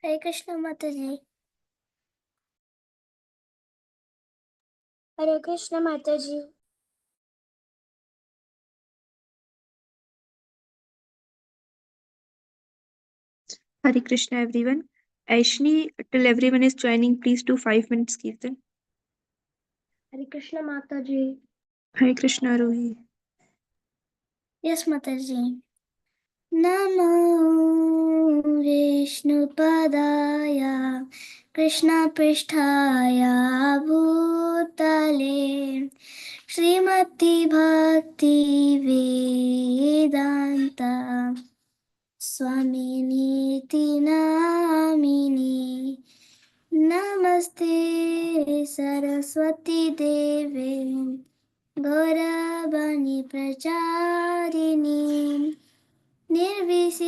हरे कृष्ण माता जी। हरे कृष्ण माता जी। Hare Krishna everyone. Aishni, till everyone is joining, please do 5 minutes Kirtan. हरे कृष्ण माता जी। Hare Krishna Rohi. Yes माता जी। नमो विष्णुपदाय कृष्णपृष्ठाय भूतले श्रीमती भक्ति वेदांत स्वामिनीति नामिनी नमस्ते सरस्वती देवे गौरवाणी प्रचारिणी निर्विशेषशून्यवादी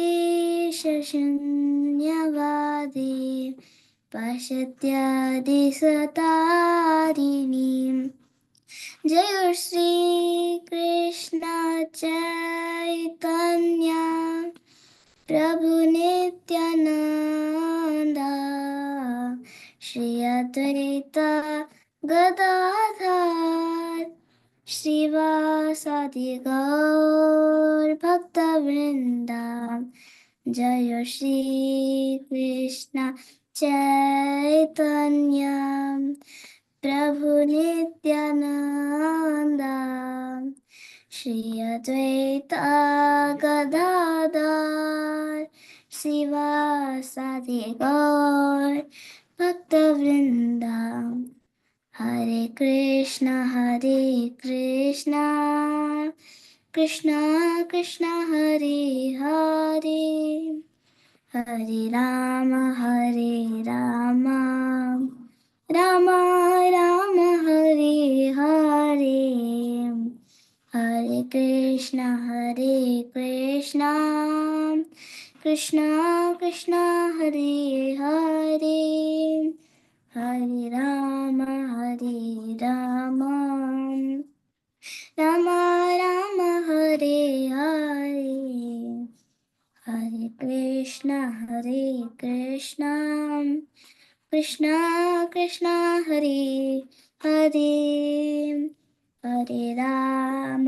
पाश्चात्यादिसतारिणी जय श्री कृष्ण चैतन्य प्रभु नित्यानंदा श्री अद्वैत गदाधर श्रीवासादि गौर भक्तवृंदा जय श्री कृष्ण चैतन्य प्रभु नित्यानंदा श्री अद्वैत गदाधर श्रीवासादि गौर भक्तवृंदा हरे Krishna Krishna Krishna Hare Hare Hare Ram Ram Ram Hare Hare Hare Krishna Krishna Krishna Hare Hare Hare Ram Ram Ram Hare Hare Hare Krishna Krishna Krishna Hare Hare Hare Ram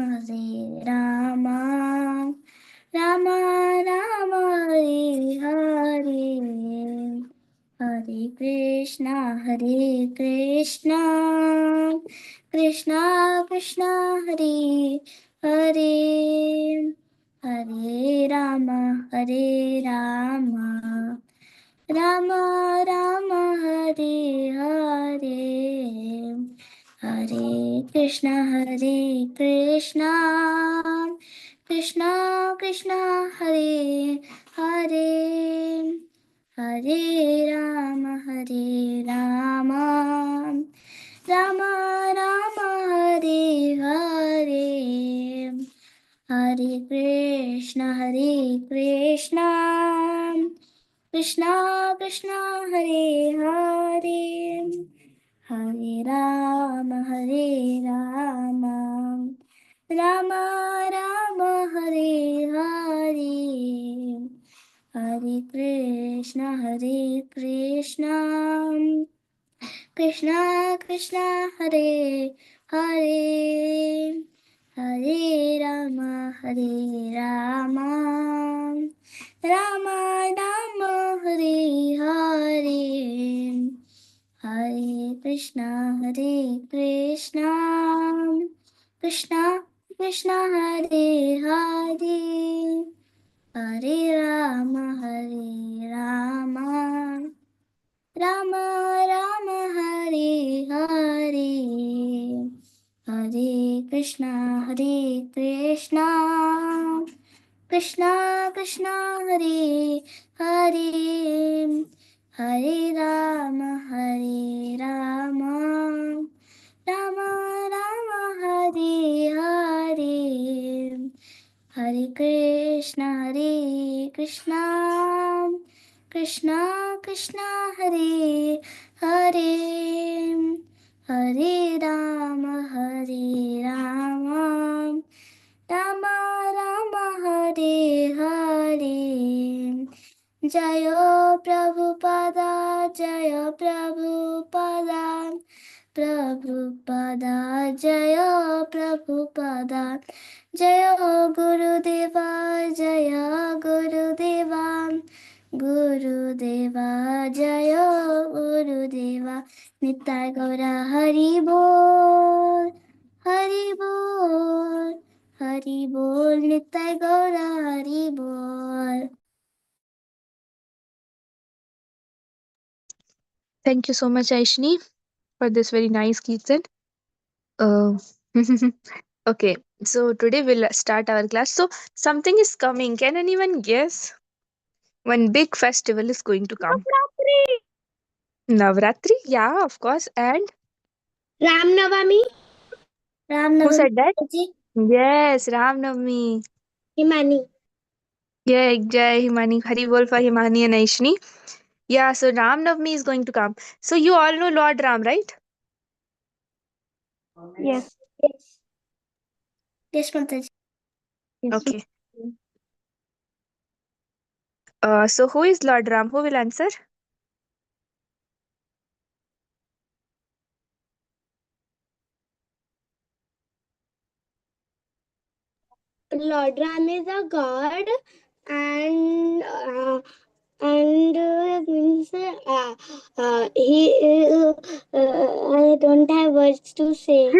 Ram Ram Hare Hare Hare Krishna Krishna Krishna Hare Hare Hare Ram Ram Ram Hare Hare Hare Krishna Krishna Krishna Hare Hare Hare Ram Ram Ram Hare Hare Hare Krishna Krishna Krishna Hare Hare Hare Ram Ram Ram Hare Hare Hare Krishna Krishna Krishna Hare Hare Hare Ram Ram Ram Hare Hare Hare Krishna Krishna Krishna Hare Hare Hare Ram Ram Ram Hare Hare Hare Krishna Krishna Krishna Hare Hare Hare Ram Ram Ram Hare Hare Hare Krishna Krishna Krishna Hare Hare Hare Ram Ram Ram Hare Hare Jayo Prabhupada, Jayo Prabhupada, Prabhupada, Jayo Prabhupada, Jayo Gurudeva, Jayo Gurudeva, Gurudeva, Jayo Gurudeva, Nitai Gaura Hari Bol, Hari Bol, Hari Bol, Nitai Gaura Hari Bol. Thank you so much, Aishni, for this very nice Kirtan. Uh, okay, so today we'll start our class. So something is coming. Can anyone guess? One big festival is going to come. Navratri? Yeah, of course. And Ram Navami, who said that? Ji. Yes, Ram Navami. Himani. Yeah, Jai Himani. Hari Bol for Himani and Aishni. Yeah, so Ram Navami is going to come. So you all know Lord Ram, right? Yes. Yes, Mataji. Yes. Okay. So who is Lord Ram? Who will answer? Lord Ram is a god, and means he. I don't have words to say.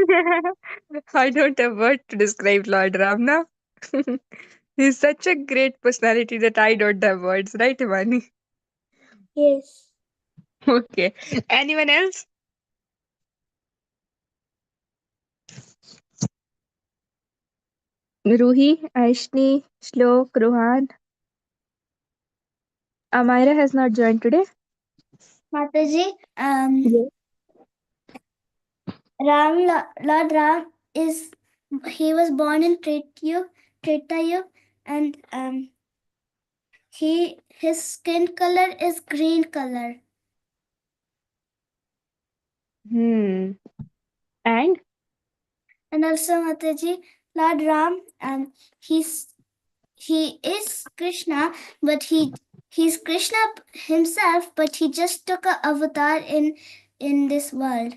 I don't have word to describe Lord Ram now. He's such a great personality that I don't have words, right, Himani? Yes. Okay. Anyone else? Ruhi, Aishni, Shlok, Rohan. Amira has not joined today. Mataji, Yes. Lord Ram he was born in Treta Yuga, and his skin color is green color. And And also, Mataji, Lord Ram, he is Krishna, but he's Krishna himself, but he just took a avatar in this world.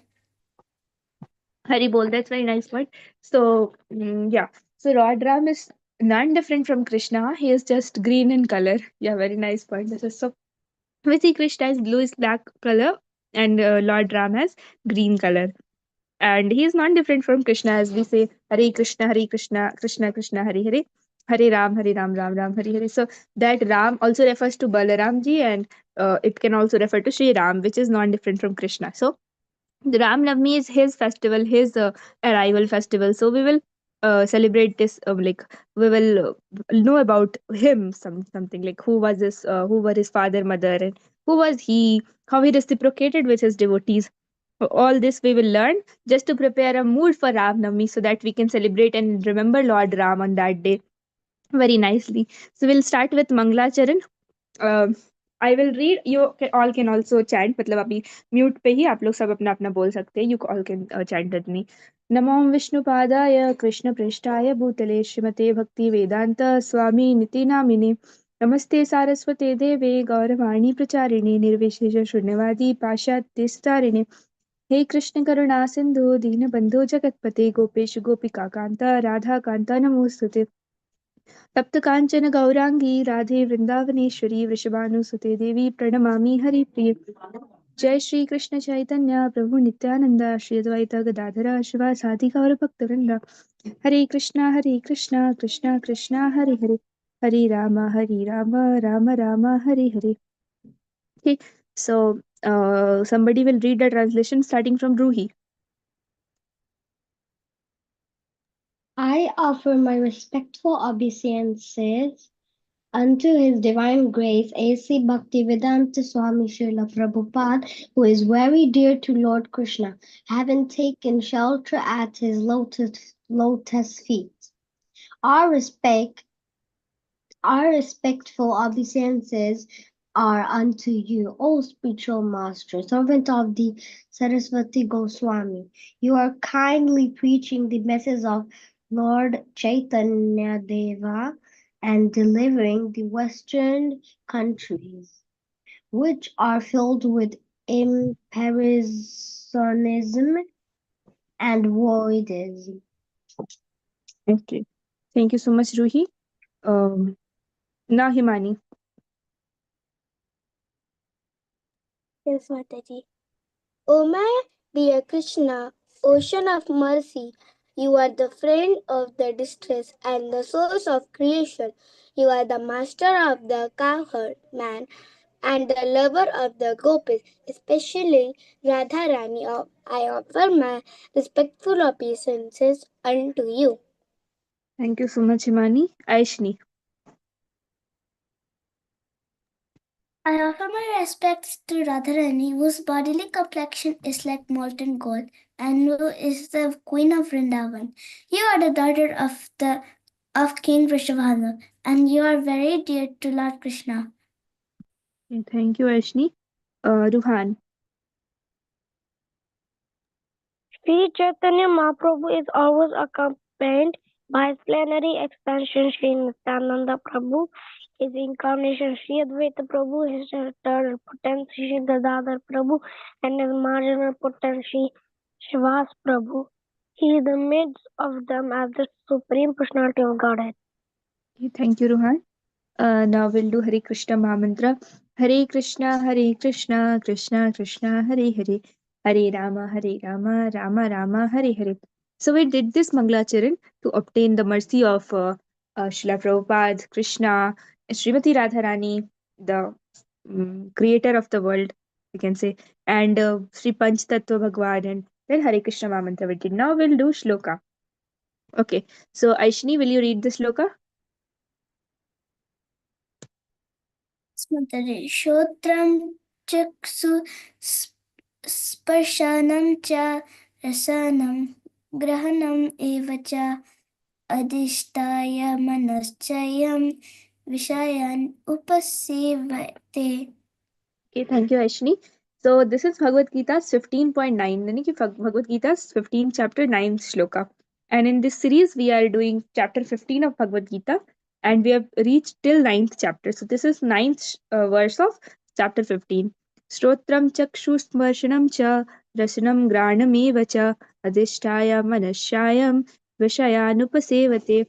Hari Bol, that's very nice word. So, yeah. So, Lord Ram is none different from Krishna. He is just green in color. Yeah, very nice point. This is so. We see Krishna is blue is black color, and Lord Ram has green color. And he is not different from Krishna, as we say Hare Krishna, Hare Krishna, Krishna Krishna, Hare Hare, Hare Ram, Ram Ram, Hare Hare. So that Ram also refers to Balaram ji, and it can also refer to Sri Ram, which is non different from Krishna. So the Ram Navami is his festival, his arrival festival. So we will celebrate this. Like we will know about him, something like who were his father, mother, and who was he, how he reciprocated with his devotees. All this we will learn just to prepare a mood for Ram Navami, so that we can celebrate and remember Lord Ram on that day very nicely. So we'll start with Manglacharan. I will read you all can also chant मतलब अभी mute पे ही आप लोग सब अपना अपना बोल सकते हैं you all can chant with me नमो विष्णुपादाय कृष्ण पृष्ठाय भूतले श्रीमते भक्ति वेदांत स्वामी निति नामिने नमस्ते सारस्वते देवे गौरवाणी प्रचारिणे निर्विशेष शून्यवादी पाश्चात्य स्तारिणे हे कृष्ण करुणा सिंधु दीनबंधु जगतपते गोपेश गोपिका कांता राधा कांता नमोस्तुते तप्त कांचन गौरांगी राधे वृंदावनेश्वरी वृषभानुसुते देवी प्रणमामि हरिप्रिय जय श्री कृष्ण चैतन्य प्रभु नित्यानंद श्री अद्वैत गदाधर शिवासादि गौर भक्तवृंद हरे Krishna Krishna Krishna Hare Hare Hare Ram Ram Ram Hare Hare okay so somebody will read the translation starting from Ruhi. I offer my respectful obeisances unto His Divine Grace A.C. Bhaktivedanta Swami Srila Prabhupada, who is very dear to Lord Krishna, having taken shelter at His lotus feet. Our respectful obeisances are unto you, O spiritual master, servant of the Saraswati Goswami. You are kindly preaching the message of Lord Chaitanya Deva and delivering the Western countries, which are filled with imperisonalism and voidism. Okay. Thank you so much, Ruhi. Now Himani. Yes, Mataji. O my dear Krishna, ocean of mercy, you are the friend of the distress and the source of creation. You are the master of the cowherd man and the lover of the gopis, especially Radharani. I offer my respectful obeisances unto you. Thank you so much, Himani. Aishni. I offer my respects to Radharani, whose bodily complexion is like molten gold, and who is the queen of Vrindavan. You are the daughter of King Vrishabhanu, and you are very dear to Lord Krishna. Okay, thank you, Aishni. Ruhan. Sri Chaitanya Mahaprabhu is always accompanied by his plenary expansion Sri Nityananda Prabhu, his incarnation Sri Advaita Prabhu, his eternal potency Sri Gadadhar Prabhu, and his marginal potency Shivas Prabhu. He is the midst of them as the Supreme Personality of Godhead. Okay, thank you, Ruhan. Now we'll do Hare Krishna Mahamantra. Hare Krishna, Krishna Krishna, Hare Hare, Hare Rama, Rama Rama, Hare Hare. So we did this Mangalacharan to obtain the mercy of Srila Prabhupada, Krishna, Srimati Radharani, the creator of the world, we can say, and Sri Panch Tattva Bhagwan, and then Hare Krishna Mahamantra we did. Now we'll do Shloka. Okay, so Aishni, will you read the Shloka? Smutari Shotram Chaksu Sparshanam Cha Rasanam Grahanam Evacha Adhishtaya Manaschayam Vishayan Upasevate. Okay, thank you, Aishni. So this is Bhagavad Gita's 15.9, यानी कि Bhagavad Gita's 15 chapter 9 shloka. And in this series, we are doing chapter 15 of Bhagavad Gita, and we have reached till 9th chapter. So this is 9th verse of chapter 15. Shrotram chakshusmarshanam cha rasanam granameva cha adhishtaya manashayam vishayanupasevate.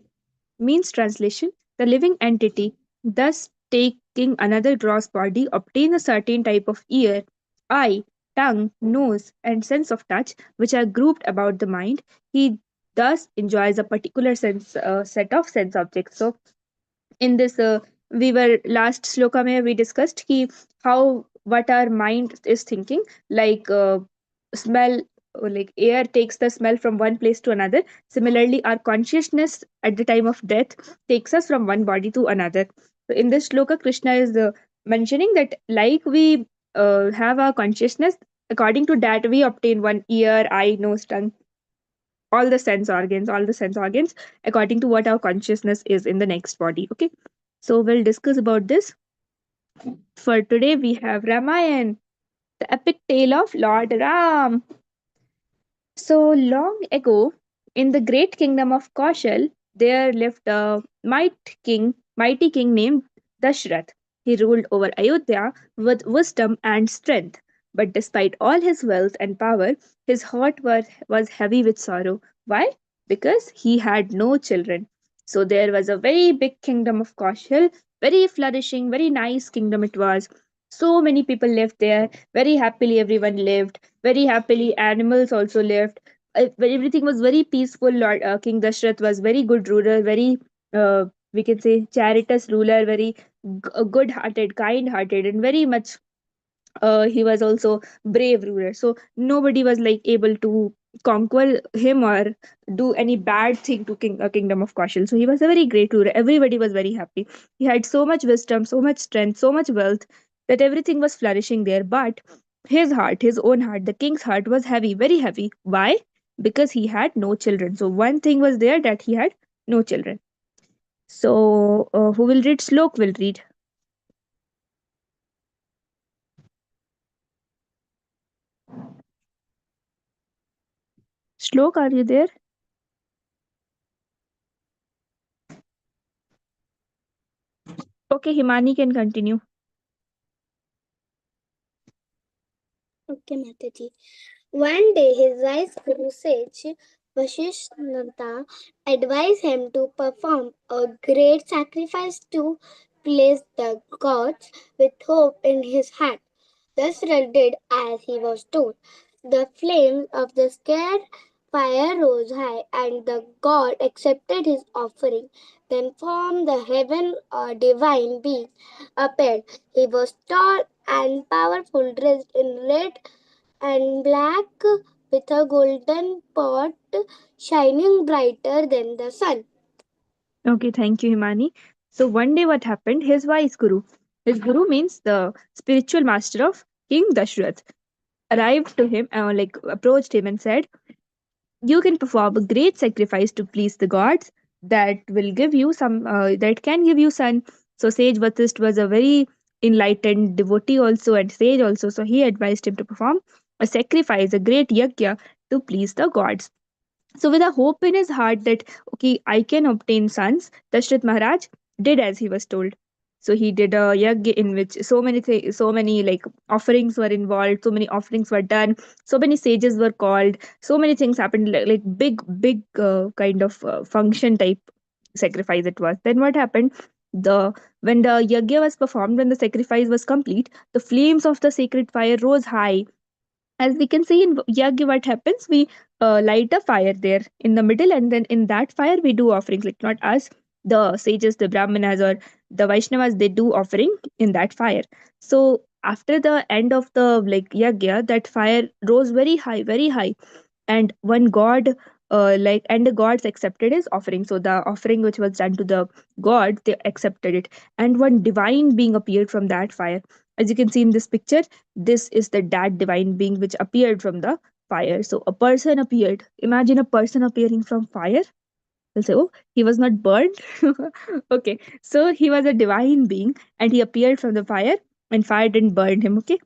Means translation: the living entity, thus taking another gross body, obtains a certain type of ear, eye, tongue, nose, and sense of touch, which are grouped about the mind. He thus enjoys a particular set of sense objects. So in this we were last shloka mein we discussed ki how what our mind is thinking, like smell, or like air takes the smell from one place to another. Similarly, our consciousness at the time of death takes us from one body to another. So in this shloka, Krishna is mentioning that like we have our consciousness, according to that we obtain one ear, eye, nose, tongue, all the sense organs according to what our consciousness is in the next body. Okay, so we'll discuss about this. For today we have Ramayan, the epic tale of Lord Ram. So long ago, in the great kingdom of Kaushal, there lived a mighty king named Dashrath. He ruled over Ayodhya with wisdom and strength. But despite all his wealth and power, his heart was heavy with sorrow. Why? Because he had no children. So there was a very big kingdom of Kaushal, very flourishing, very nice kingdom it was. So many people lived there, very happily everyone lived, very happily animals also lived. Everything was very peaceful. Lord King Dashrath was very good ruler, very we can say charitous ruler, very good hearted, kind hearted, and very much he was also brave ruler. So nobody was like able to conquer him or do any bad thing to kingdom of Kaushal. So he was a very great ruler. Everybody was very happy. He had so much wisdom, so much strength, so much wealth, that everything was flourishing there. But his heart, his own heart, the king's heart was heavy, very heavy. Why? Because he had no children. So one thing was there, that he had no children. So who will read? Slok will read. Slok, are you there? Okay, Himani can continue. Okay, Mataji. One day, his wise guru sage Vashishnata advised him to perform a great sacrifice to please the gods with hope in his heart. Dasharatha did as he was told. The flames of the scared fire rose high, and the god accepted his offering. Then from the heaven a divine being appeared. He was tall and powerful, dressed in red and black, with a golden pot shining brighter than the sun. Okay, thank you, Himani. So one day, what happened? His guru means the spiritual master of King Dashrath, arrived to him, like approached him and said, "You can perform a great sacrifice to please the gods that will give you some, that can give you son." So Sage Vasisht was a very enlightened devotee also and sage also. So he advised him to perform a sacrifice, a great yajna to please the gods. So, with a hope in his heart that, okay, I can obtain sons, Dashrath Maharaj did as he was told. So, he did a yajna in which so many like offerings were involved, so many offerings were done, so many sages were called, so many things happened, like big kind of function type sacrifice it was. Then what happened? The When the yajna was performed, when the sacrifice was complete, the flames of the sacred fire rose high. As we can see in yagya, what happens, we light a fire there in the middle, and then in that fire we do offerings, like not us, the sages, the brahmanas or the vaishnavas, they do offering in that fire. So after the end of the like yagya, that fire rose very high, and one god and the gods accepted his offering. So the offering which was done to the god, they accepted it, and one divine being appeared from that fire. As you can see in this picture, this is that divine being which appeared from the fire. So a person appeared. Imagine a person appearing from fire. You'll say, oh, he was not burned. Okay, so he was a divine being and he appeared from the fire, and fire didn't burn him. Okay,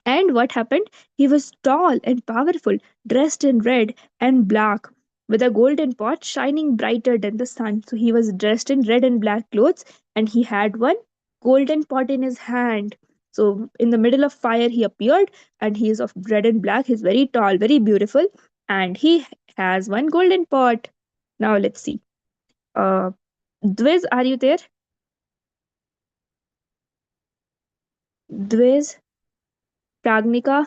and what happened? He was tall and powerful, dressed in red and black, with a golden pot shining brighter than the sun. So he was dressed in red and black clothes, and he had one golden pot in his hand. So in the middle of fire, he appeared, and he is of red and black. He's very tall, very beautiful, and he has one golden pot. Now let's see. Uh, Dwiz, are you there? Dwiz, Pragnika.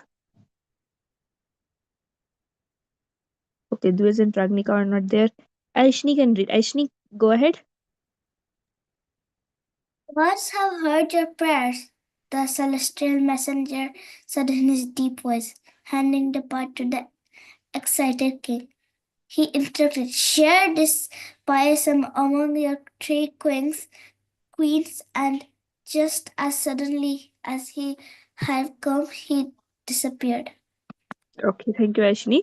Okay, Dwiz and Pragnika are not there. Aishni can read. Aishni, go ahead. Gods have heard your prayers. The celestial messenger said in his deep voice, handing the pot to the excited king. He instructed, share this payasam among your three queens, and just as suddenly as he had come, he disappeared. Okay, thank you, Aishni.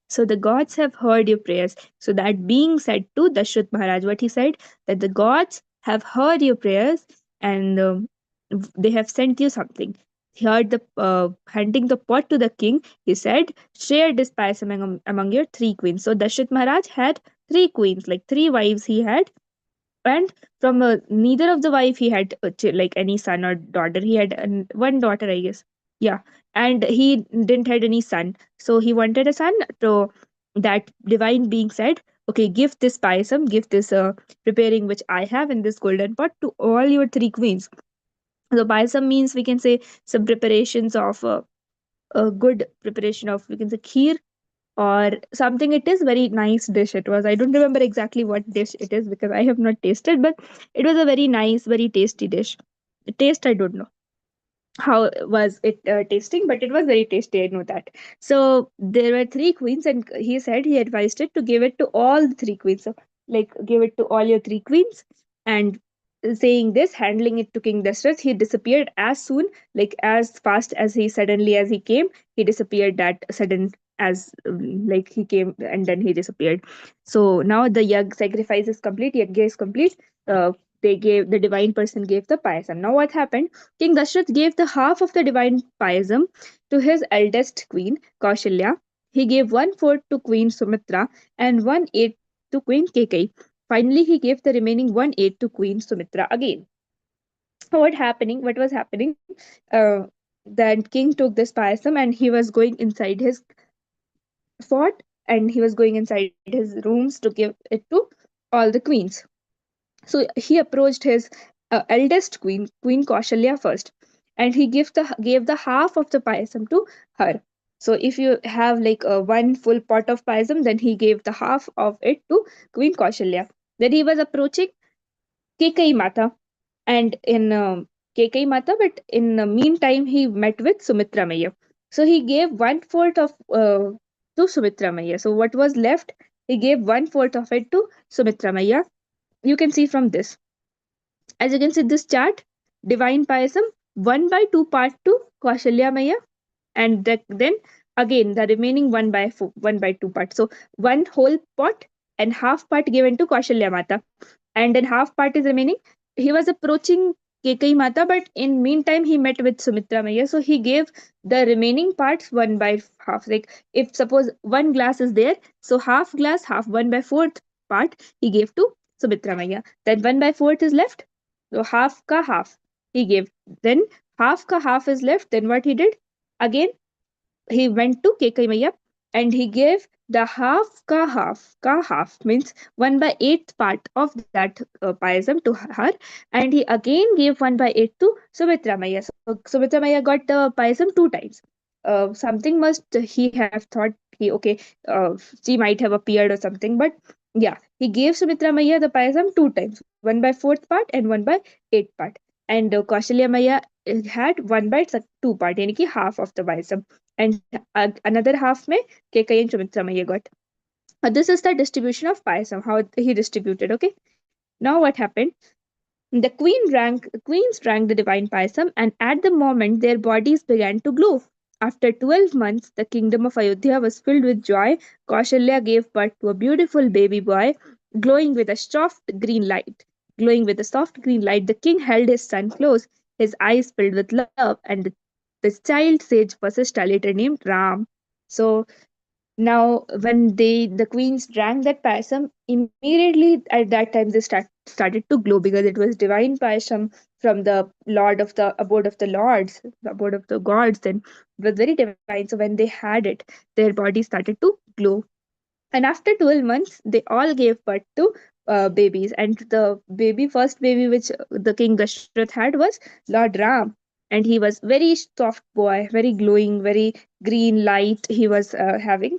So the gods have heard your prayers. So that being said to Dashrath Maharaj, what he said, that the gods have heard your prayers, and they have sent you something. He heard the handing the pot to the king. He said, share this payasam among your three queens. So Dashrath Maharaj had three queens, like three wives he had, and from neither of the wife he had like any son or daughter. He had one daughter, I guess. Yeah, and he didn't had any son, so he wanted a son. So that divine being said, okay, give this payasam, give this preparing which I have in this golden pot to all your three queens. So payasam means, we can say, some preparations of a good preparation of, we can say, kheer or something. It is very nice dish. It was, I don't remember exactly what dish it is because I have not tasted, but it was a very nice, very tasty dish. The taste, I don't know how was it tasting, but it was very tasty, I know that. So there were three queens, and he said he advised it to give it to all the three queens. So like, give it to all your three queens. And saying this, handling it to King Dashrath, he disappeared as soon, like as fast as he suddenly as he came, he disappeared that sudden, as like he came and then he disappeared. So now the sacrifice is complete, yajna is complete. The divine person gave the payasam. Now what happened? King Dashrath gave the half of the divine payasam to his eldest queen, Kaushalya. He gave 1/4 to Queen Sumitra and 1/8 to Queen Kekai. Finally, he gave the remaining 1/8 to Queen Sumitra again. What was happening? Uh, that king took this payasam and he was going inside his fort, and he was going inside his rooms to give it to all the queens. So he approached his eldest queen, Queen Kaushalya first, and he gave the half of the payasam to her. So if you have like one full pot of payasam, then he gave the half of it to Queen Kaushalya. Then he was approaching Kekai Mata, and in Kekai Mata, but in the meantime, he met with Sumitra Maya. So he gave one fourth of to Sumitra Maya. So what was left, he gave one fourth of it to Sumitra Maya. You can see from this. As you can see this chart, divine payasam 1/2 part to Kaushalya Maya, and then again the remaining 1/2 part. So one whole pot and half part given to Kaushalya Mata, and then half part is remaining. He was approaching Kekai Mata, but in meantime he met with Sumitra Maya, so he gave the remaining parts 1/2. Like if suppose one glass is there, so half glass, half 1/4 part he gave to Sumitra Maya. Then 1/4 is left, so half ka half he gave. Then half ka half is left. Then what he did? Again he went to Kekai Maya and he gave the half means 1/8 part of that payasam to her, and he again gave 1/8 to Sumitra Maya. So Sumitra Maya got the payasam two times. Something must he have thought he okay, she might have appeared or something, but yeah, he gave Sumitra Maya the payasam two times, 1/4 part and 1/8 part, and Kaushalya Maya had 1/2 part, yani ki half of the payasam, and another half mein Kekai and Sumitra Maya got. This is the distribution of payasam, how he distributed. Okay, now what happened? The queens drank the divine payasam, and at the moment their bodies began to glow. After 12 months, the kingdom of Ayodhya was filled with joy. Kaushalya gave birth to a beautiful baby boy, glowing with a soft green light. Glowing with a soft green light, the king held his son close, his eyes filled with love, and the child sage Vasishtha, later named Ram. So now, when the queens drank that payasam, immediately at that time they started to glow because it was divine payasam from the Lord of the abode of the lords, the abode of the gods. Then it was very divine. So when they had it, their bodies started to glow. And after 12 months, they all gave birth to babies. And the first baby which the king Dashrath had was Lord Ram. And he was very soft boy, very glowing, very green light he was having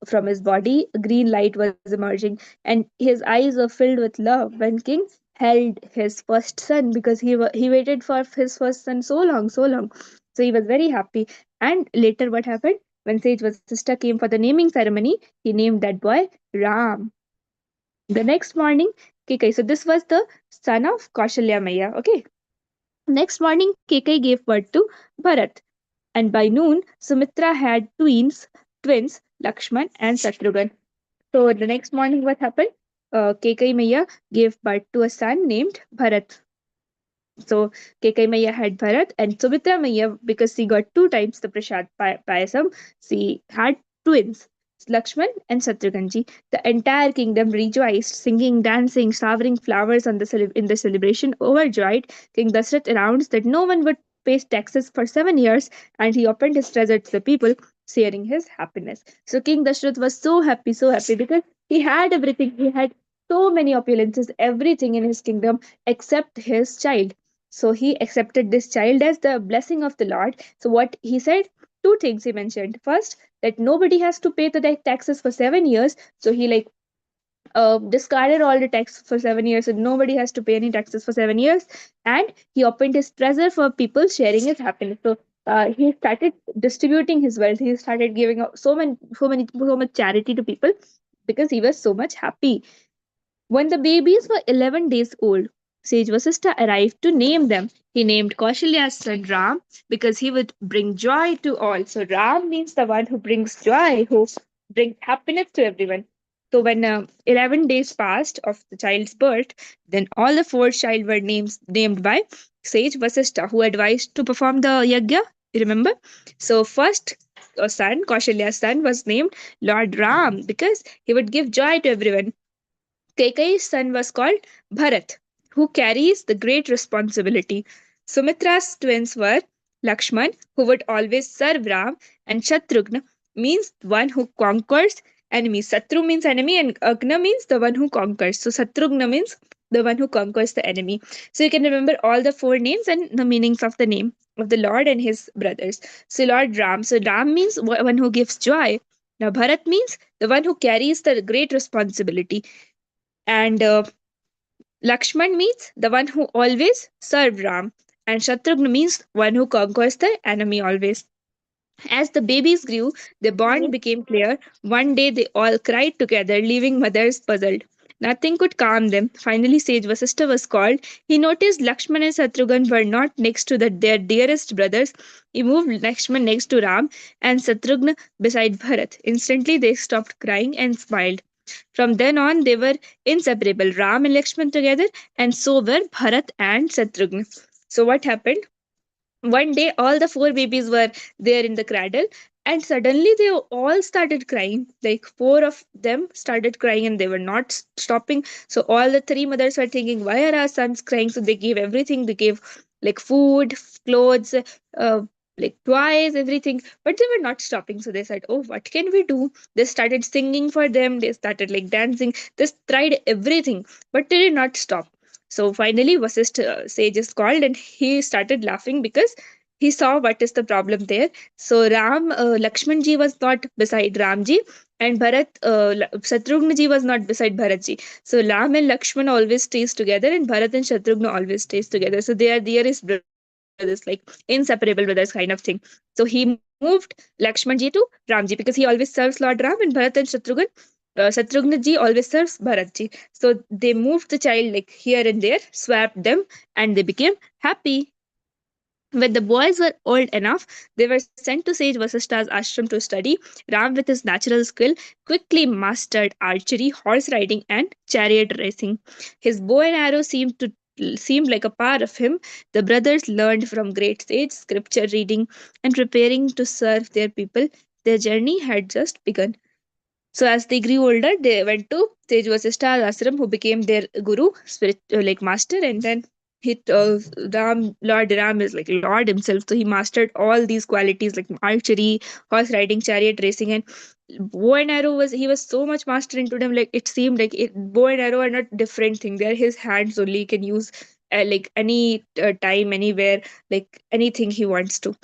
from his body. Green light was emerging, and his eyes were filled with love when king held his first son, because he waited for his first son so long, so long. So he was very happy. And later what happened? When Sage Vasishtha came for the naming ceremony, he named that boy Ram. The next morning, Kekai. So this was the son of Kaushalya Maya. Okay. Next morning, Kekai gave birth to Bharat, and by noon, Sumitra had twins Lakshman and Shatrughan. So the next morning, what happened? Kekai Maya gave birth to a son named Bharat. So Kekai Maya had Bharat, and Sumitra Maya, because she got two times the Prasad Payasam, she had twins, Lakshman and Shatrughanji. The entire kingdom rejoiced, singing, dancing, showering flowers on in the celebration. Overjoyed, King Dasrath announced that no one would pay taxes for 7 years, and he opened his treasure to the people, sharing his happiness. So King Dashrath was so happy because he had everything. He had so many opulences, everything in his kingdom except his child. So he accepted this child as the blessing of the Lord. So what he said, two things he mentioned. First, that nobody has to pay the taxes for 7 years. So he like discarded all the tax for 7 years, and nobody has to pay any taxes for 7 years. And he opened his treasure for people, sharing his happiness. So he started distributing his wealth. He started giving out so much charity to people because he was so much happy. When the babies were 11 days old, Sage Vasishtha arrived to name them. He named Kaushalya's son Ram because he would bring joy to all. So Ram means the one who brings joy, who brings happiness to everyone. So when 11 days passed of the child's birth, then all the four child were named by Sage Vasishtha, who advised to perform the yajna. You remember? So first son, Kaushalya's son, was named Lord Ram because he would give joy to everyone. Kaikai's son was called Bharat, who carries the great responsibility. Sumitra's twins were Lakshman, who would always serve Ram, and Shatrughna means one who conquers enemies. Satru means enemy, and Agna means the one who conquers. So Satrughna means the one who conquers the enemy. So you can remember all the four names and the meanings of the name of the Lord and his brothers. So Lord Ram. So Ram means one who gives joy. Now Bharat means the one who carries the great responsibility. And Lakshman means the one who always served Ram. And Shatrughna means one who conquers the enemy always. As the babies grew, their bond became clear. One day they all cried together, leaving mothers puzzled. Nothing could calm them. Finally, Sage Vasishtha was called. He noticed Lakshman and Shatrughan were not next to their dearest brothers. He moved Lakshman next to Ram and Shatrughan beside Bharat. Instantly, they stopped crying and smiled. From then on, they were inseparable, Ram and Lakshman together, and so were Bharat and Shatrughan. So, what happened? One day, all the four babies were there in the cradle, and suddenly they all started crying. Like four of them started crying, and they were not stopping. So, all the three mothers were thinking, why are our sons crying? So, they gave everything. They gave like food, clothes, like toys, everything, but they were not stopping. So, they said, oh, what can we do? They started singing for them, they started like dancing, they tried everything, but they did not stop. So finally, Vasisht sage is called, and he started laughing because he saw what is the problem there. So Lakshman ji was not beside Ramji, and Shatrughna ji was not beside Bharat ji. So Ram and Lakshman always stays together, and Bharat and Shatrughna always stays together. So they are dearest brothers, like inseparable brothers kind of thing. So he moved Lakshman ji to Ramji because he always serves Lord Ram, and Bharat and Shatrughna ji always serves Bharat ji. So they moved the child like here and there, swapped them, and they became happy. When the boys were old enough, they were sent to Sage Vasishta's ashram to study. Ram, with his natural skill, quickly mastered archery, horse riding, and chariot racing. His bow and arrow seemed like a part of him. The brothers learned from great sage, scripture reading, and preparing to serve their people. Their journey had just begun. So as they grew older, they went to Sage Vasishta's ashram, who became their guru, like master, and then Lord Ram is like Lord himself. So he mastered all these qualities like archery, horse riding, chariot racing, and bow and arrow was he was so much master into them. Like it seemed like bow and arrow are not different thing. They are his hands only. He can use like any time, anywhere, like anything he wants to.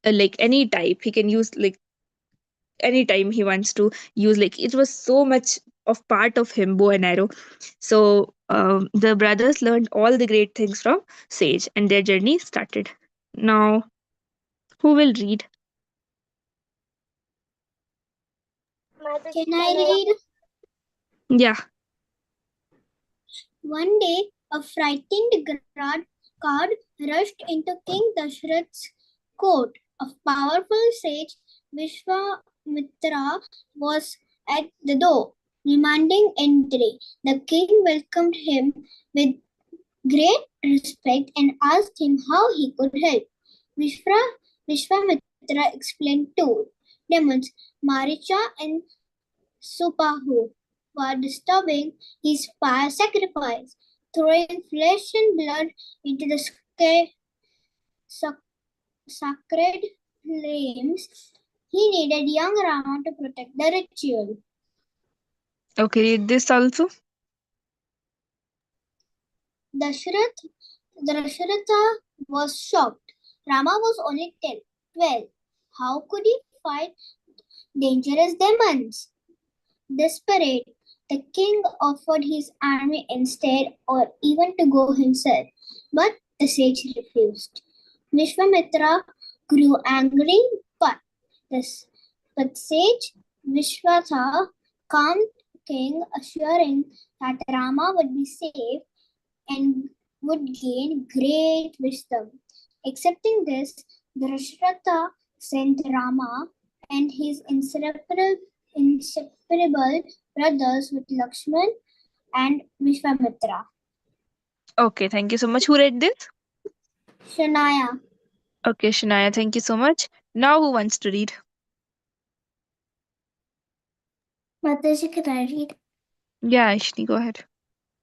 Like any type, he can use like anytime he wants to use. Like it was so much of part of him, bow and arrow. So the brothers learned all the great things from Sage, and their journey started. Now, who will read? Mataji, Can I read? Yeah. One day, a frightened guard rushed into King Dashrath's court. A powerful sage, Vishwamitra, was at the door, demanding entry. The king welcomed him with great respect and asked him how he could help. Vishwamitra explained two demons, Maricha and Supahu, were disturbing his fire sacrifice, throwing flesh and blood into the sacred flames. He needed young Rama to protect the ritual. Okay, read this also. Dasharatha was shocked. Rama was only 12. How could he fight dangerous demons? Desperate, the king offered his army instead, or even to go himself, but the sage refused. Vishwamitra grew angry, but sage Vishwatha calmed king, assuring that Rama would be safe and would gain great wisdom. Accepting this, Dasharatha sent Rama and his inseparable brothers with Lakshman and Vishwamitra. Okay, thank you so much. Who read this? Shania. Okay, Shania, thank you so much. Now, who wants to read? Mataji, can I read? Yeah, Ishni, go ahead.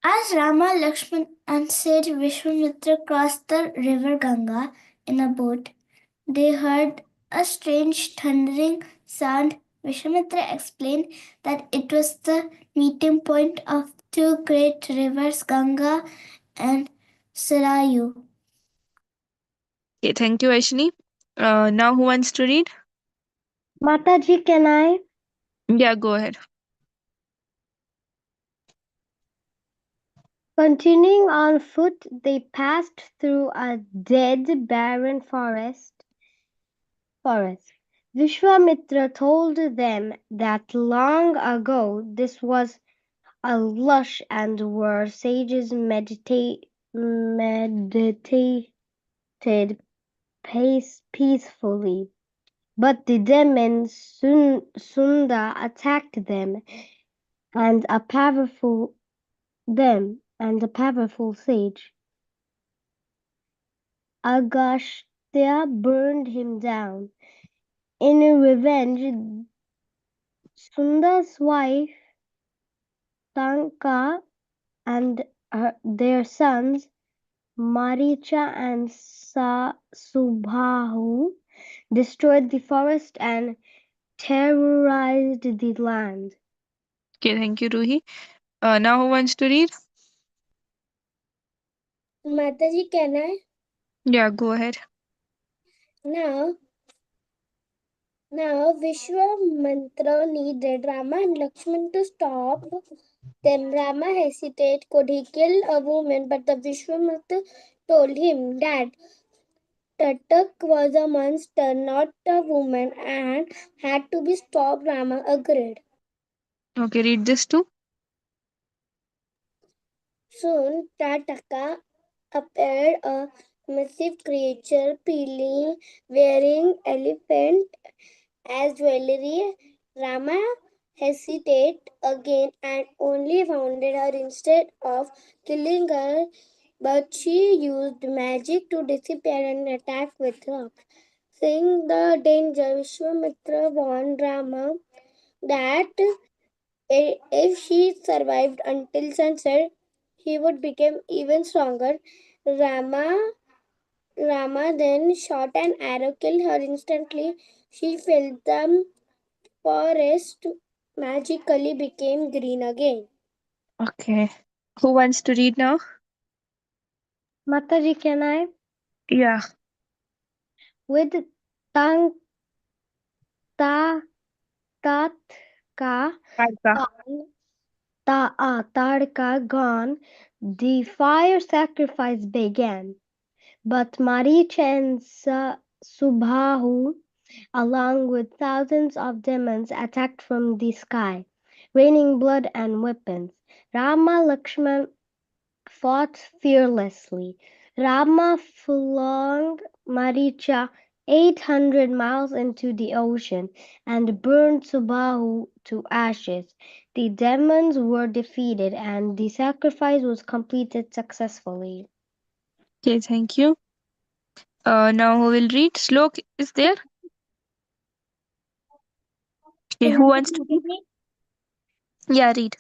As Rama, Lakshman, and sage Vishwamitra crossed the river Ganga in a boat, they heard a strange thundering sound. Vishwamitra explained that it was the meeting point of two great rivers, Ganga and Sarayu. Okay, thank you, Aishni. Now who wants to read? Mataji, can I? Yeah, go ahead. Continuing on foot, they passed through a dead, barren forest. Vishwamitra told them that long ago this was a lush and where sages meditated peacefully. But the demon Sunda attacked them, and a powerful sage, Agastya, burned him down. In revenge, Sunda's wife Tanka and their sons Maricha and Subhahu destroyed the forest and terrorized the land. Okay, thank you, Ruhi. Now who wants to read? Mataji, can I? Yeah, go ahead. Now, Vishwamitra needed Rama and Lakshman to stop them. Rama hesitated. Could he kill a woman? But the Vishwamitra told him that Tatak was a monster, not a woman, and had to be stopped. Rama agreed. Okay, read this too. Soon, Tataka appeared, a massive creature, wearing elephant as jewelry. Rama hesitated again and only wounded her instead of killing her, but she used magic to disappear and attack with rocks. Seeing the danger, Vishwamitra warned Rama that if she survived until sunset, he would become even stronger. Rama Rama then shot an arrow, killed her instantly. She felt the forest magically became green again. Okay. Who wants to read now? Mataji, can I? Yeah. With Tan Ta Tatka Tarka. Tarka gone, the fire sacrifice began. But Maricha and Subhahu, along with thousands of demons, attacked from the sky, raining blood and weapons. Rama Lakshman fought fearlessly. Rama flung Maricha 800 miles into the ocean and burned Subahu to ashes. The demons were defeated and the sacrifice was completed successfully. Okay, thank you. Now who will read? Slok is there? Okay, who wants to read? Yeah, read.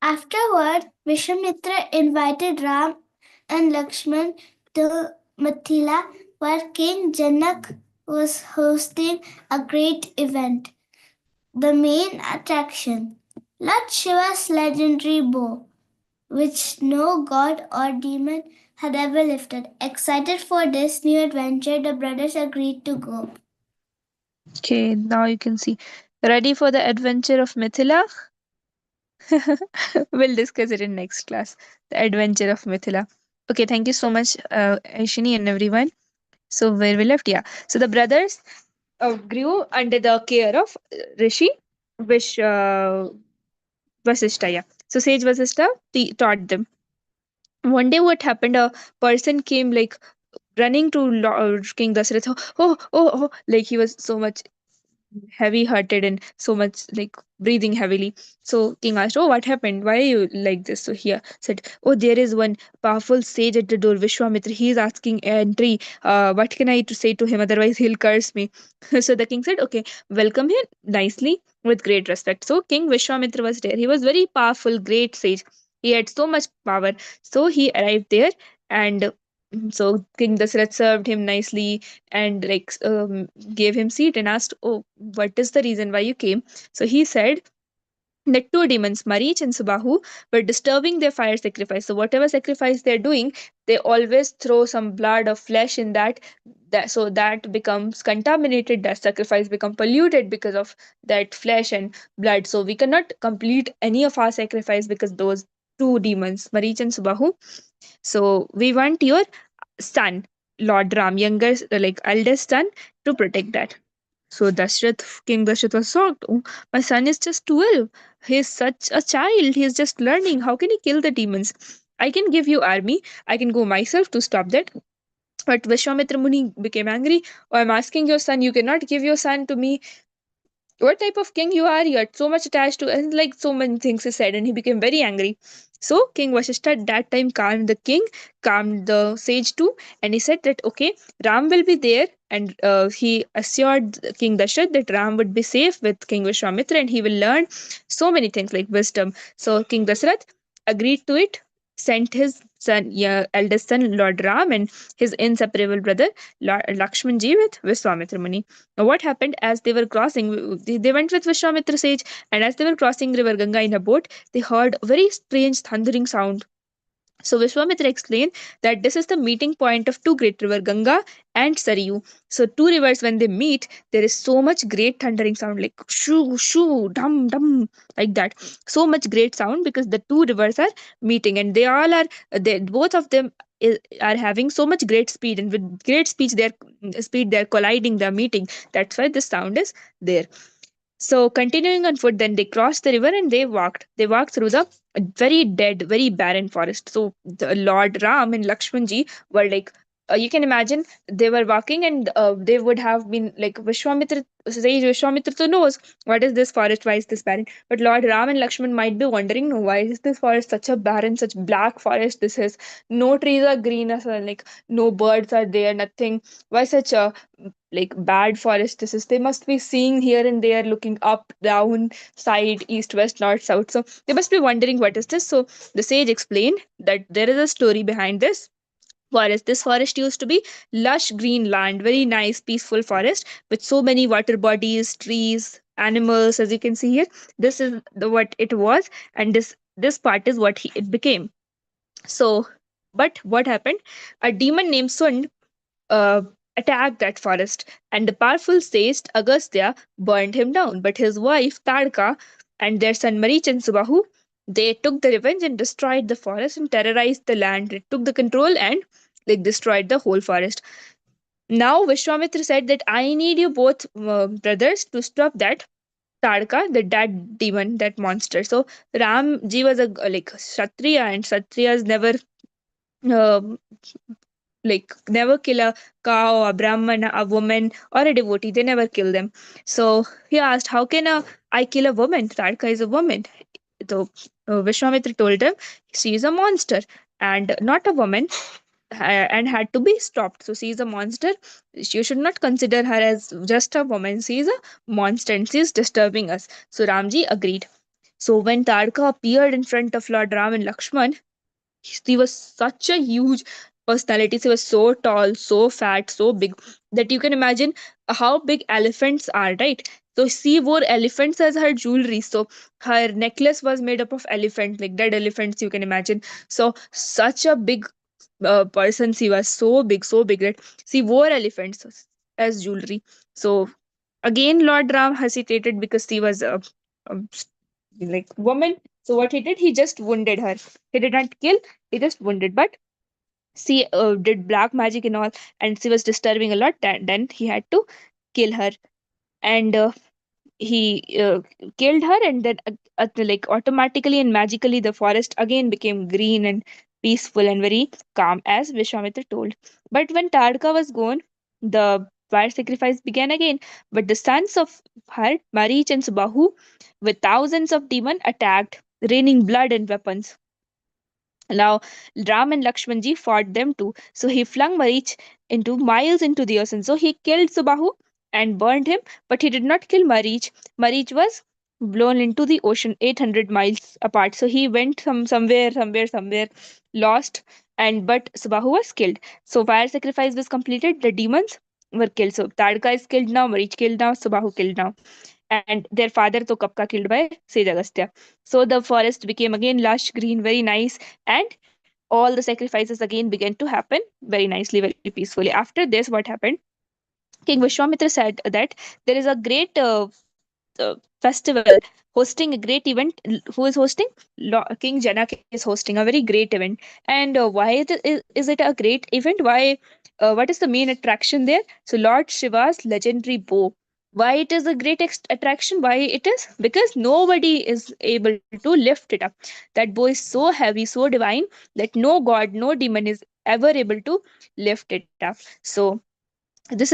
Afterward, Vishwamitra invited Ram and Lakshman to Mathila, where King Janak was hosting a great event. The main attraction, Lord Shiva's legendary bow, which no god or demon had ever lifted. Excited for this new adventure, the brothers agreed to go. Okay, now you can see. Ready for the adventure of Mithila? We'll discuss it in next class. The adventure of Mithila. Okay, thank you so much, Aishini and everyone. So where we left, yeah. So the brothers grew under the care of Rishi Vasishta. Yeah. So Sage Vasishta taught them. One day, what happened? A person came like running to King Dasratha. Oh! Like he was so much heavy hearted and so much like breathing heavily. So King asked, "Oh, what happened? Why are you like this?" So he said, "Oh, there is one powerful sage at the door, Vishwamitra. He is asking entry. What can I to say to him? Otherwise, he'll curse me." So the king said, "Okay, welcome him nicely with great respect." So King Vishwamitra was there. He was very powerful, great sage. He had so much power. So he arrived there, and so King Dasrath served him nicely and like gave him seat and asked, "Oh, what is the reason why you came?" So he said the two demons, Marich and Subahu, were disturbing their fire sacrifice. So whatever sacrifice they're doing, they always throw some blood or flesh in that so that becomes contaminated. That sacrifice become polluted because of that flesh and blood. So we cannot complete any of our sacrifice because those two demons, Marich and Subahu. So we want your son, Lord Ram, younger, like eldest son, to protect that. So King Dashrath was shocked. Oh, my son is just 12. He is such a child. He is just learning. How can he kill the demons? I can give you army. I can go myself to stop that. But Vishwamitra Muni became angry. Oh, I'm asking your son. You cannot give your son to me. What type of king you are? You're so much attached to, and like so many things he said, and he became very angry. So King Vashishta at that time calmed the king, calmed the sage too, and he said that okay, Ram will be there, and he assured King Dashrath that Ram would be safe with King Vishwamitra, and he will learn so many things like wisdom. So King Dashrath agreed to it, sent his son, yeah, eldest son Lord Ram, and his inseparable brother Lakshmanji with Vishwamitra Muni. Now, what happened as they were crossing? They went with Vishwamitra sage, and as they were crossing River Ganga in a boat, they heard a very strange thundering sound. So Vishwamitra explained that this is the meeting point of two great rivers, Ganga and Saryu. So two rivers when they meet, there is so much great thundering sound like shoo shoo dum dum like that. So much great sound because the two rivers are meeting and they all are both of them are having so much great speed, and with great speed they're colliding, they're meeting. That's why the sound is there. So continuing on foot, then they crossed the river and they walked. They walked through the very dead, very barren forest. So the Lord Ram and Lakshmanji were like, you can imagine they were walking and they would have been like Vishwamitra, sage Vishwamitra so knows what is this forest, why is this barren. But Lord Ram and Lakshman might be wondering, no, why is this forest such a barren, such black forest? This is no trees are green, as well, like no birds are there, nothing. Why such a like bad forest this is? They must be seeing here and there, looking up down, side, east, west, north, south. So they must be wondering what is this. So the sage explained that there is a story behind this forest. This forest used to be lush green land, very nice peaceful forest with so many water bodies, trees, animals, as you can see here. This is what it was, and this part is what it became. So but what happened, a demon named Sund uh, attacked that forest, and the powerful sage Agastya burned him down. But his wife Tadka and their son Marich and Subahu, they took the revenge and destroyed the forest and terrorized the land. They took the control and like destroyed the whole forest. Now Vishwamitra said that I need you both brothers to stop that Tadka, that demon, that monster. So Ramji was a like Kshatriya, and Kshatriyas never uh, never kill a cow, a brahman, a woman, or a devotee. They never kill them. So he asked, how can I kill a woman? Tadka is a woman. So Vishwamitra told him she is a monster and not a woman, and had to be stopped. So she is a monster. You should not consider her as just a woman. She is a monster and she is disturbing us. So Ramji agreed. So when Tadka appeared in front of Lord Ram and Lakshman, she was such a huge personality. She was so tall, so fat, so big that you can imagine how big elephants are, right? So she wore elephants as her jewelry. So her necklace was made up of elephant, like dead elephants, you can imagine. So such a big person. She was so big that she wore elephants as jewelry. So again, Lord Ram hesitated because she was a like woman. So what he did, he just wounded her. He did not kill, he just wounded. But she did black magic and all, and she was disturbing a lot. Then he had to kill her, and he killed her, and then like automatically and magically the forest again became green and peaceful and very calm, as Vishwamitra told. But when Tadka was gone, the fire sacrifice began again. But the sons of her, Marich and Subahu, with thousands of demons, attacked, raining blood and weapons. Now Ram and Lakshmanji fought them too. So he flung Marich into miles into the ocean. So he killed Subahu and burned him, but he did not kill Marich. Marich was blown into the ocean 800 miles apart. So he went somewhere, lost, and but Subahu was killed. So fire sacrifice was completed. The demons were killed. So Tadka is killed now, Marich killed now, Subahu killed now, and their father Tokapka killed by Sage Agastya. So the forest became again lush, green, very nice, and all the sacrifices again began to happen very nicely, very peacefully. After this, what happened? King Vishwamitra said that there is a great festival hosting a great event. Who is hosting? King Janak is hosting a very great event. And why is it a great event? Why? What is the main attraction there? So Lord Shiva's legendary bow. Why it is a great attraction? Why it is? Because nobody is able to lift it up. That bow is so heavy, so divine, that no god, no demon is ever able to lift it up. So this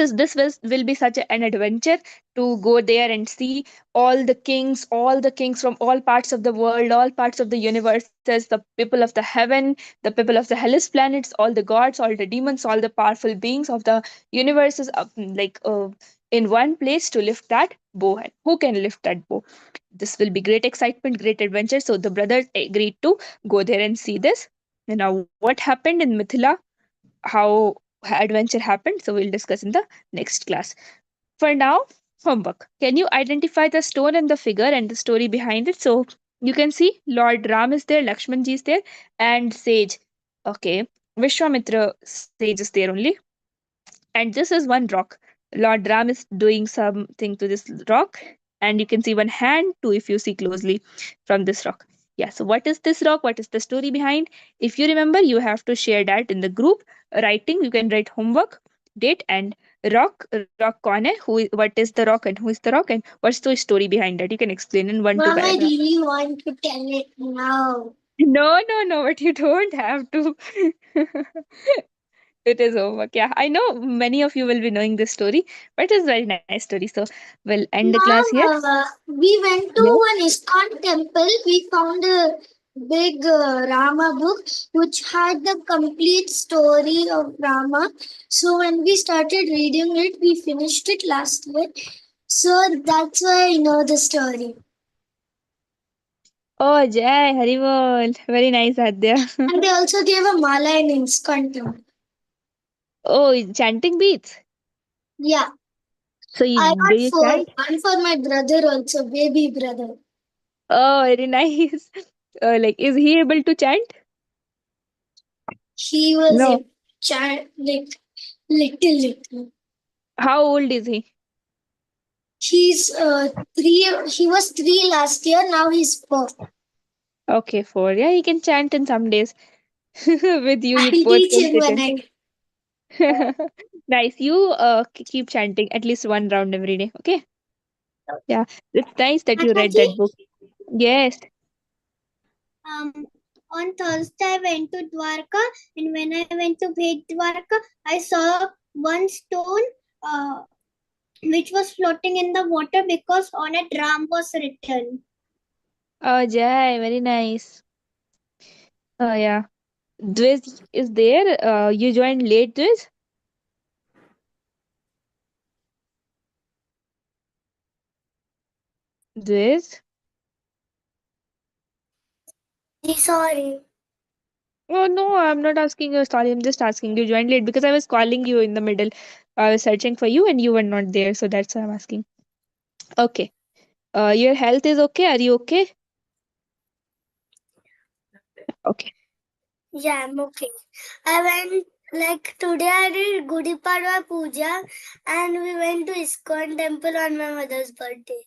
will be such an adventure to go there and see all the kings from all parts of the world, all parts of the universes, the people of the heaven, the people of the hellish planets, all the gods, all the demons, all the powerful beings of the universes, in one place to lift that bow. And who can lift that bow? This will be great excitement, great adventure. So the brothers agreed to go there and see this. And now what happened in Mithila, how adventure happened, so we'll discuss in the next class. For now, homework. Can you identify the stone and the figure and the story behind it? So you can see Lord Ram is there, Lakshmanji is there, and Sage. Okay, Vishwamitra Sage is there only. And this is one rock. Lord Ram is doing something to this rock, and you can see one hand too if you see closely from this rock. Yeah, so what is this rock? What is the story behind? If you remember, you have to share that in the group. Writing, you can write homework, date, and rock kone, what is the rock and who is the rock, and what's the story behind that. You can explain in one two Mom, I paragraph. really want to tell it now. No, but you don't have to. It is homework. Yeah, I know many of you will be knowing this story, but it's a very nice story. So we'll end the class here. Mom, we went to Yes. an ISKCON temple. We found a big Rama book which had the complete story of Rama. So when we started reading it, we finished it last year. So that's why I know the story. Oh, Jai, Haribol. Very nice, Adya. And they also gave a mala in ISKCON temple. Oh, chanting beats. Yeah, So I do got you four. chant? One for my brother also, baby brother. Oh, very nice. Like, is he able to chant? He was No. a child, like little. How old is he? He's 3. He was 3 last year. Now he's 4. Okay, 4. Yeah, he can chant in some days. With you, you I'll both teach can him sit when in. I. Nice. You keep chanting at least one round every day. Okay. Yeah, it's nice that you read that Mataji, book. Yes. On Thursday, I went to Dwarka, and when I went to Bhet Dwarka, I saw one stone which was floating in the water because on it Ram was written. Oh, Jai, very nice. Oh, yeah. Dwiz is there. You joined late, Dwiz? Dwiz? sorry. Oh, no, I'm not asking you. Sorry, I'm just asking you joined late because I was calling you in the middle. I was searching for you and you were not there. So that's why I'm asking. Okay. Your health is okay? Are you okay? Okay. Yeah, I'm okay. I went like today. I did Gudi Padwa Puja, and we went to ISKCON temple on my mother's birthday.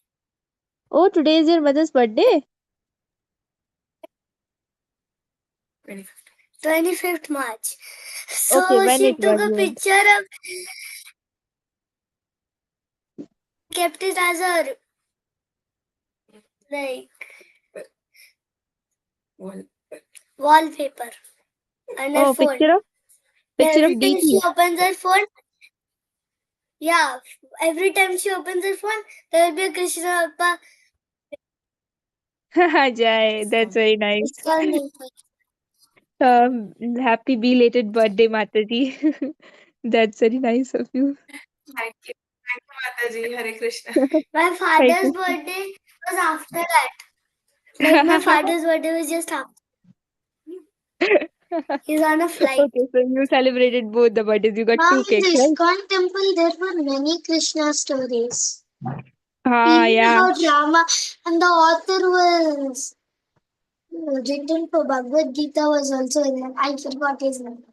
Oh, today is your mother's birthday? 25th March. So Okay, when she it took was a your picture of, kept it as a like wallpaper on her Oh, phone. picture of Every time she DP. opens her phone, yeah, every time she opens her phone, there will be a Krishna Appa. Jai, that's very nice. It's called Happy belated birthday, Mataji. That's very nice of you. Thank you. Thank you, Mataji. Hare Krishna. my Thank father's you. birthday. was after that. Like my father's birthday was just after. He's on a flight. Okay, so you celebrated both the birthdays. You got Mom, two in cakes, the right? ISKCON temple, there were many Krishna stories. Ah, Even yeah. about Rama, and the author was written for Bhagavad Gita was also in that. I forgot his name.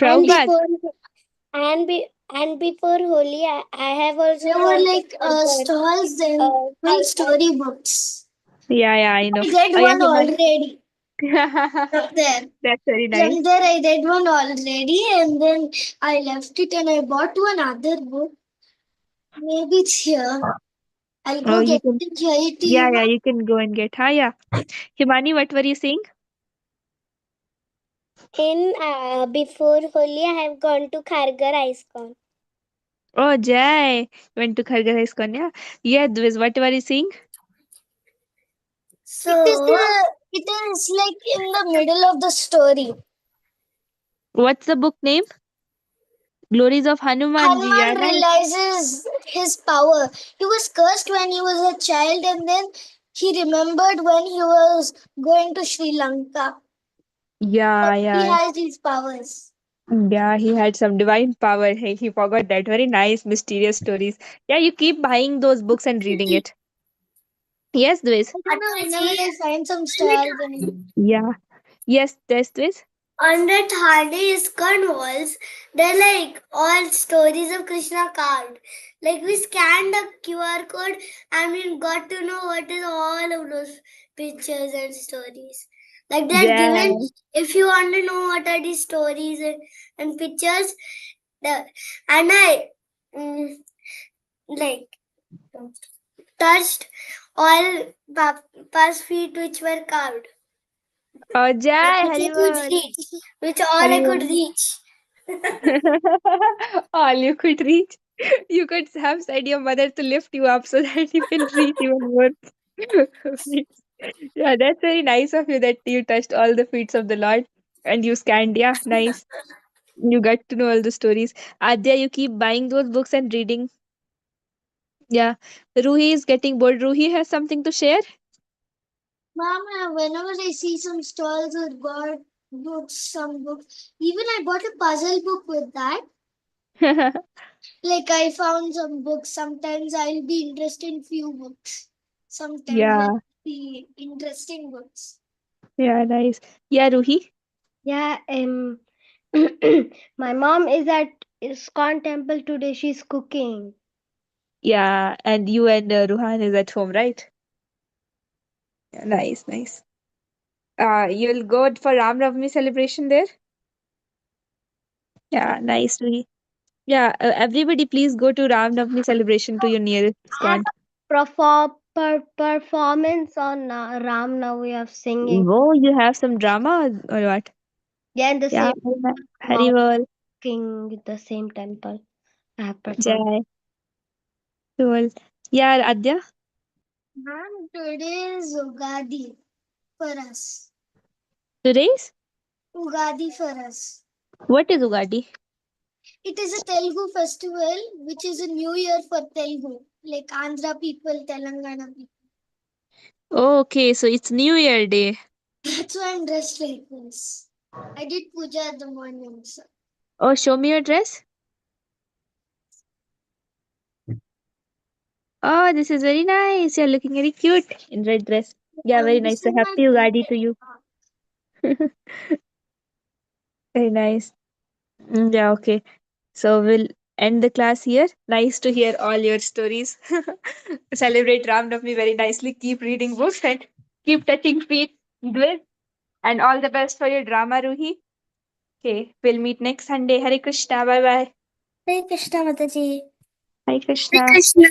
And Prabhupada. before and before Holi, I have also there were like stalls and full story books. Yeah, I know. I read Oh, yeah, one already Himani. up there. That's very nice. From there, I read one already, and then I left it and I bought one other book. Maybe it's here. I'll Oh, go you get can. it and show it to Yeah, you. you can go and get. Yeah. Himani, what were you saying? In before Holi, I have gone to Khargar ISKCON. Oh, Jai went to Khargar ISKCON. Yeah. Yeah, Dwiz, what were you saying? So It is like in the middle of the story. What's the book name? Glories of Hanuman ji. Yeah, Hanuman nice. realizes his power. He was cursed when he was a child, and then he remembered when he was going to Sri Lanka. Yeah, He yeah. has these powers. Yeah, he had some divine power. He forgot that. Very nice, mysterious stories. Yeah, you keep buying those books and reading it. Yes, Dwiz. I don't know, whenever I find some stars and Yeah. Yes, Dwiz. on the Thane ISKCON walls, they're like all stories of Krishna carved. Like we scanned the QR code and we got to know what is all of those pictures and stories. Like they're Yeah. given, if you want to know what are these stories and pictures, the, and I like touched all Papa's feet which were carved. Oh, Jai, Which I could Haribol. reach. Which all I could reach. All you could reach. You could have said your mother to lift you up so that you can reach even more. Yeah, that's very nice of you that you touched all the feet of the Lord and you scanned. Yeah, nice. You got to know all the stories. Adya, you keep buying those books and reading. Yeah. Ruhi is getting bored. Ruhi has something to share. Mama, whenever I see some stalls or got books, some books, even I bought a puzzle book with that. Like I found some books. Sometimes I'll be interested in few books. Sometimes Yeah. I'll be interesting books. Yeah, nice. Yeah, Ruhi. Yeah, my mom is at ISKCON temple today. She's cooking. Yeah, and you and Ruhan is at home, right? Yeah, nice, nice. You'll go for Ram Navami celebration there? Yeah, nice, Ruhi. Yeah, everybody please go to Ram Navami celebration to your nearest ISKCON. Performance on Ram Navami of singing. Oh, you have some drama or what? Yeah, in the Yeah, same Haribol, king, the same temple. I have performed. Jai, cool. Yeah, Adya. Ma'am, today is Ugadi for us. Today's? Ugadi for us. What is Ugadi? It is a Telugu festival, which is a new year for Telugu, like Andhra people, Telangana people. Oh, okay, so it's New Year Day. That's why I'm dressed like this. I did puja at the morning. So. Oh, show me your dress. Oh, this is very nice. You're looking very cute in red dress. Yeah, very This nice. So is my happy Ugadi to you. Very nice. Yeah, okay. So we'll end the class here. Nice to hear all your stories. Celebrate Ram Navami very nicely. Keep reading books and keep touching feet. Good. And all the best for your drama, Ruhi. Okay, we'll meet next Sunday. Hare Krishna. Bye bye. Hare Krishna Mataji. Hare Krishna. Krishna.